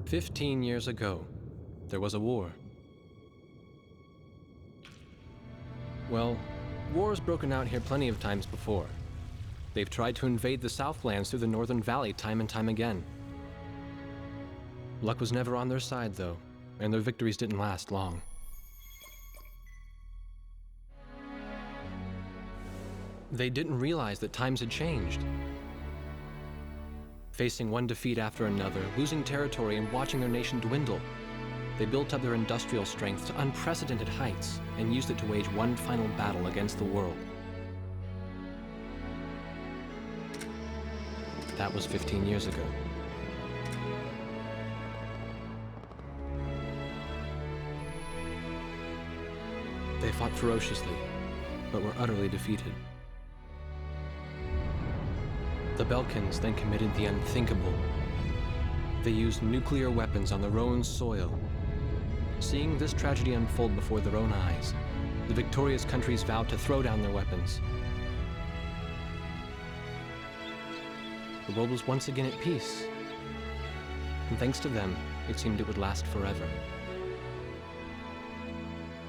15 years ago, there was a war. Well, war's broken out here plenty of times before. They've tried to invade the Southlands through the Northern Valley time and time again. Luck was never on their side, though, and their victories didn't last long. They didn't realize that times had changed. Facing one defeat after another, losing territory and watching their nation dwindle, they built up their industrial strength to unprecedented heights and used it to wage one final battle against the world. That was 15 years ago. They fought ferociously, but were utterly defeated. The Belkans then committed the unthinkable. They used nuclear weapons on their own soil. Seeing this tragedy unfold before their own eyes, the victorious countries vowed to throw down their weapons. The world was once again at peace. And thanks to them, it seemed it would last forever.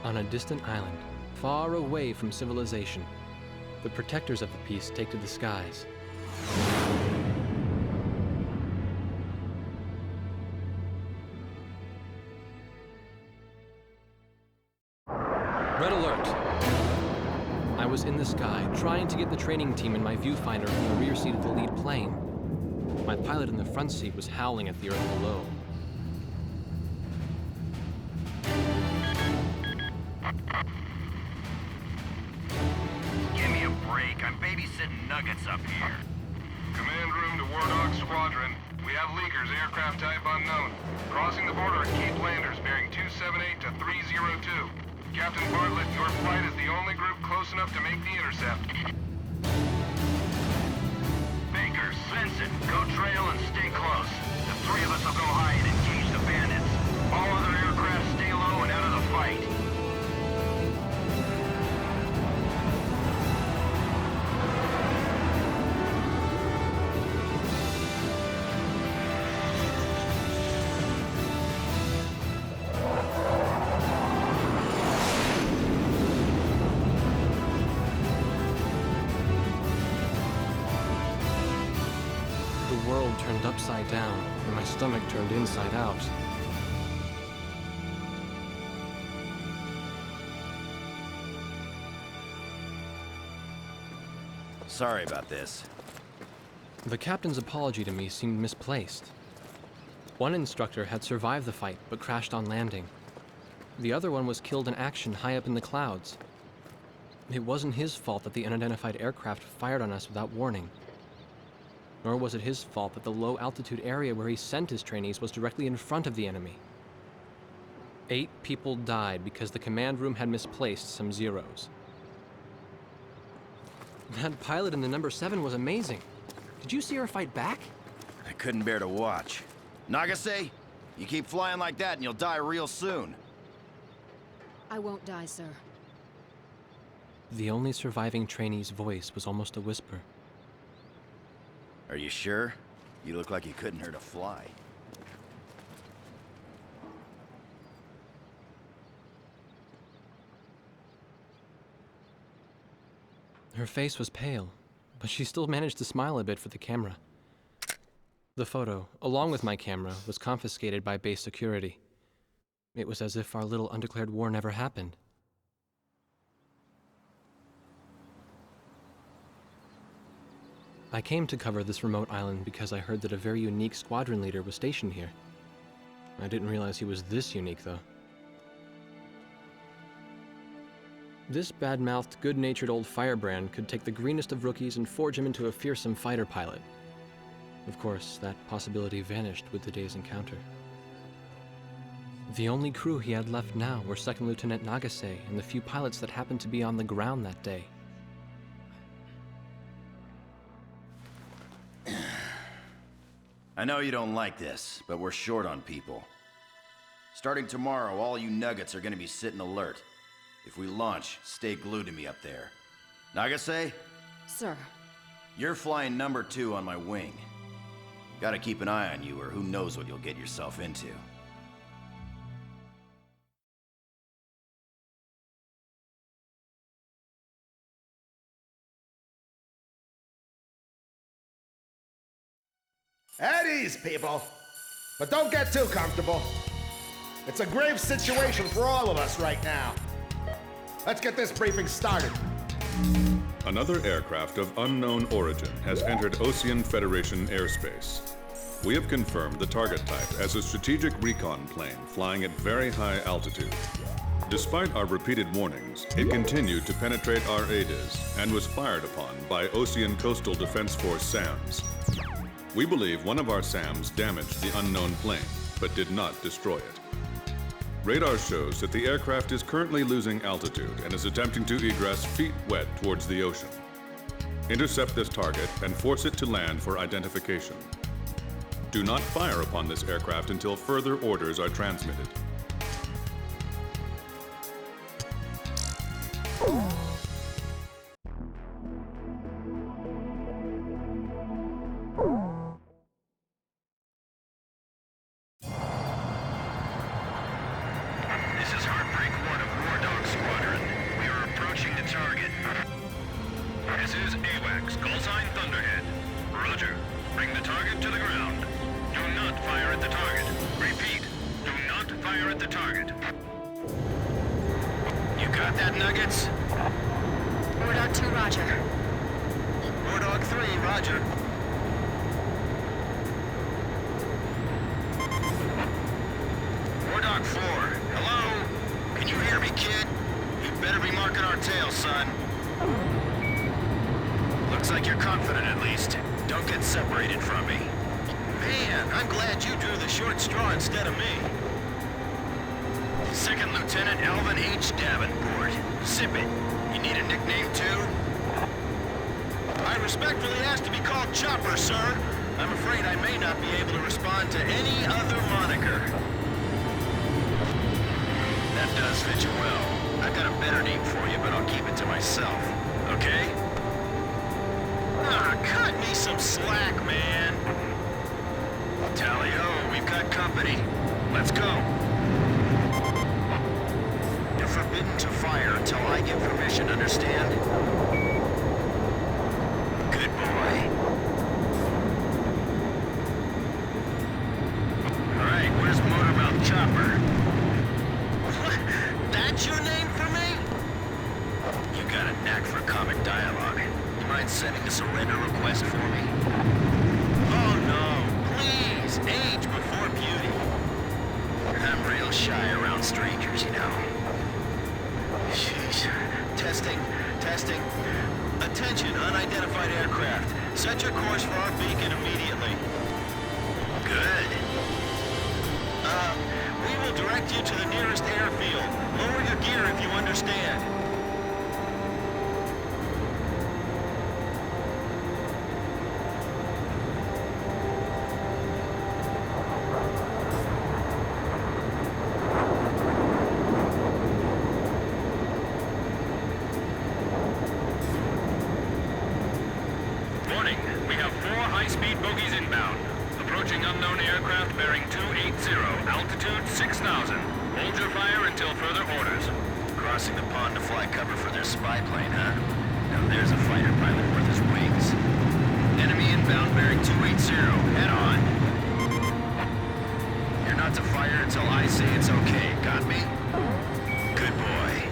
On a distant island, far away from civilization, the protectors of the peace take to the skies. Red alert! I was in the sky, trying to get the training team in my viewfinder from the rear seat of the lead plane. My pilot in the front seat was howling at the earth below. Give me a break. I'm babysitting nuggets up here. Command room to Wardog Squadron. We have leakers, aircraft type unknown. Crossing the border at Cape Landers, bearing 278 to 302. Captain Bartlett, your flight is the only group close enough to make the intercept. Baker, Svensson, go trail and stay close. The three of us will go high and engage the bandits. All other aircraft stay low and out of the fight. The world turned upside down, and my stomach turned inside out. Sorry about this. The captain's apology to me seemed misplaced. One instructor had survived the fight, but crashed on landing. The other one was killed in action high up in the clouds. It wasn't his fault that the unidentified aircraft fired on us without warning. Nor was it his fault that the low-altitude area where he sent his trainees was directly in front of the enemy. 8 people died because the command room had misplaced some zeros. That pilot in the number 7 was amazing. Did you see her fight back? I couldn't bear to watch. Nagase, you keep flying like that and you'll die real soon. I won't die, sir. The only surviving trainee's voice was almost a whisper. Are you sure? You look like you couldn't hurt a fly. Her face was pale, but she still managed to smile a bit for the camera. The photo, along with my camera, was confiscated by base security. It was as if our little undeclared war never happened. I came to cover this remote island because I heard that a very unique squadron leader was stationed here. I didn't realize he was this unique, though. This bad-mouthed, good-natured old firebrand could take the greenest of rookies and forge him into a fearsome fighter pilot. Of course, that possibility vanished with the day's encounter. The only crew he had left now were Second Lieutenant Nagase and the few pilots that happened to be on the ground that day. I know you don't like this, but we're short on people. Starting tomorrow, all you nuggets are gonna be sitting alert. If we launch, stay glued to me up there. Nagase? Sir. You're flying number 2 on my wing. Gotta keep an eye on you, or who knows what you'll get yourself into. At ease, people. But don't get too comfortable. It's a grave situation for all of us right now. Let's get this briefing started. Another aircraft of unknown origin has entered Ocean Federation airspace. We have confirmed the target type as a strategic recon plane flying at very high altitude. Despite our repeated warnings, it continued to penetrate our ADIS and was fired upon by Ocean Coastal Defense Force SAMs. We believe one of our SAMs damaged the unknown plane, but did not destroy it. Radar shows that the aircraft is currently losing altitude and is attempting to egress feet wet towards the ocean. Intercept this target and force it to land for identification. Do not fire upon this aircraft until further orders are transmitted. This is Heartbreak 1 of Wardog Squadron. We are approaching the target. This is AWACS, call sign Thunderhead. Roger. Bring the target to the ground. Do not fire at the target. Repeat, do not fire at the target. You got that, Nuggets? Wardog 2, roger. Wardog 3, roger. Wardog 4, hello? Can you hear me, kid? You better be marking our tail, son. Looks like you're confident, at least. Don't get separated from me. Man, I'm glad you drew the short straw instead of me. Second Lieutenant Alvin H. Davenport. Sip it. You need a nickname, too? I respectfully ask to be called Chopper, sir. I'm afraid I may not be able to respond to any other moniker. That does fit you well. I've got a better name for you, but I'll keep it to myself. Okay? Ah, cut me some slack, man. Tally-ho, we've got company. Let's go. You're forbidden to fire until I give permission, understand? Good boy. All right, where's Motormouth Chopper? That's your name for me? You got a knack for comic dialogue. You mind sending a surrender request for me? Oh no, please, age before beauty. I'm real shy around strangers, you know. Sheesh. Testing. Attention, unidentified aircraft. Set your course for our beacon immediately. Good. We will direct you to the nearest airfield. Lower your gear if you understand. Warning, we have 4 high-speed bogies inbound. Approaching unknown aircraft bearing 280, altitude 6,000. Hold your fire until further orders. Crossing the pond to fly cover for their spy plane, huh? Now there's a fighter pilot worth his wings. Enemy inbound bearing 280, head on. You're not to fire until I say it's okay, got me? Good boy.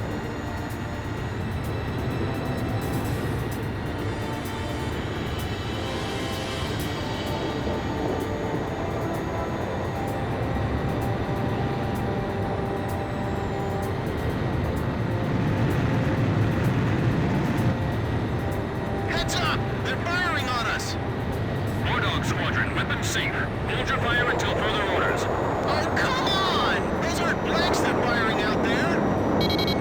Wardog Squadron, weapons safe. Hold your fire until further orders. Oh, come on! Those aren't blanks they're firing out there!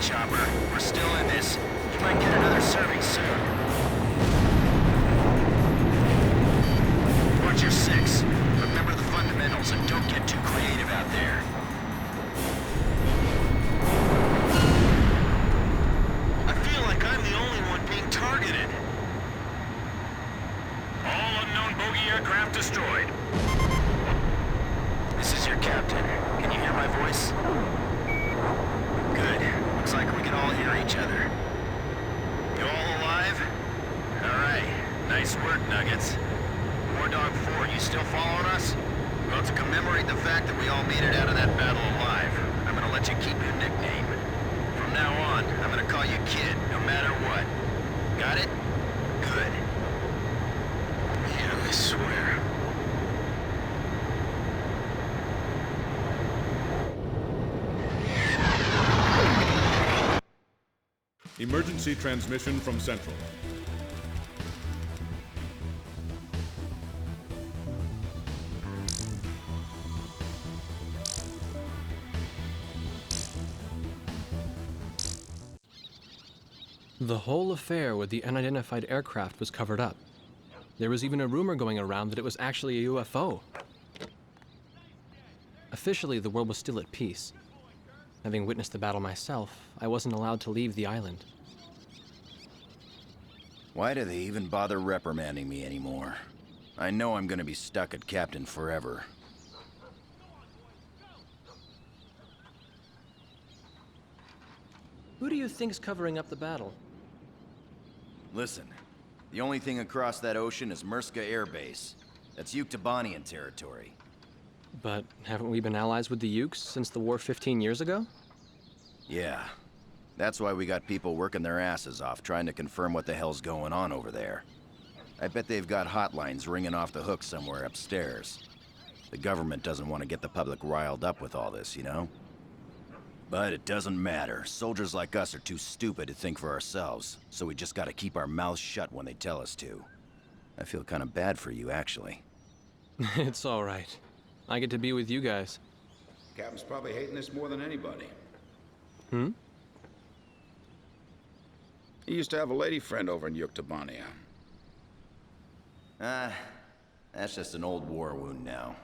chopper. We're still in this. You might get another serving soon. Watch your six. Remember the fundamentals and don't get too creative out there. I feel like I'm the only one being targeted. All unknown bogey aircraft destroyed. This is your captain. Can you hear my voice? Good. Looks like we can all hear each other. You all alive? Alright. Nice work, Nuggets. Wardog 4, you still following us? Well, to commemorate the fact that we all made it out of that battle alive, I'm gonna let you keep your nickname. From now on, I'm gonna call you Kid, no matter what. Got it? Good. Yeah, I swear. Emergency transmission from Central. The whole affair with the unidentified aircraft was covered up. There was even a rumor going around that it was actually a UFO. Officially, the world was still at peace. Having witnessed the battle myself, I wasn't allowed to leave the island. Why do they even bother reprimanding me anymore? I know I'm gonna be stuck at Captain forever. Who do you think's covering up the battle? Listen, the only thing across that ocean is Murska Air Base. That's Yuktobanian territory. But haven't we been allies with the Ukes since the war 15 years ago? Yeah. That's why we got people working their asses off trying to confirm what the hell's going on over there. I bet they've got hotlines ringing off the hook somewhere upstairs. The government doesn't want to get the public riled up with all this, you know? But it doesn't matter. Soldiers like us are too stupid to think for ourselves, so we just gotta keep our mouths shut when they tell us to. I feel kind of bad for you, actually. It's all right. I get to be with you guys. Captain's probably hating this more than anybody. Hmm? He used to have a lady friend over in Yuktobania. That's just an old war wound now.